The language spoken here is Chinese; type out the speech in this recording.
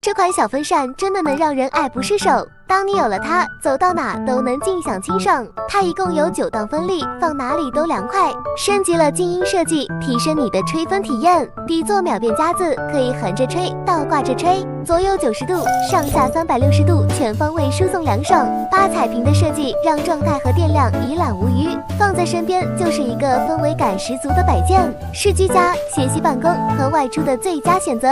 这款小风扇真的能让人爱不释手。当你有了它，走到哪都能尽享清爽。它一共有9档风力，放哪里都凉快。升级了静音设计，提升你的吹风体验。底座秒变夹子，可以横着吹，倒挂着吹，左右90度，上下360度，全方位输送凉爽。8彩屏的设计让状态和电量一览无余，放在身边就是一个氛围感十足的摆件，是居家、学习办公和外出的最佳选择。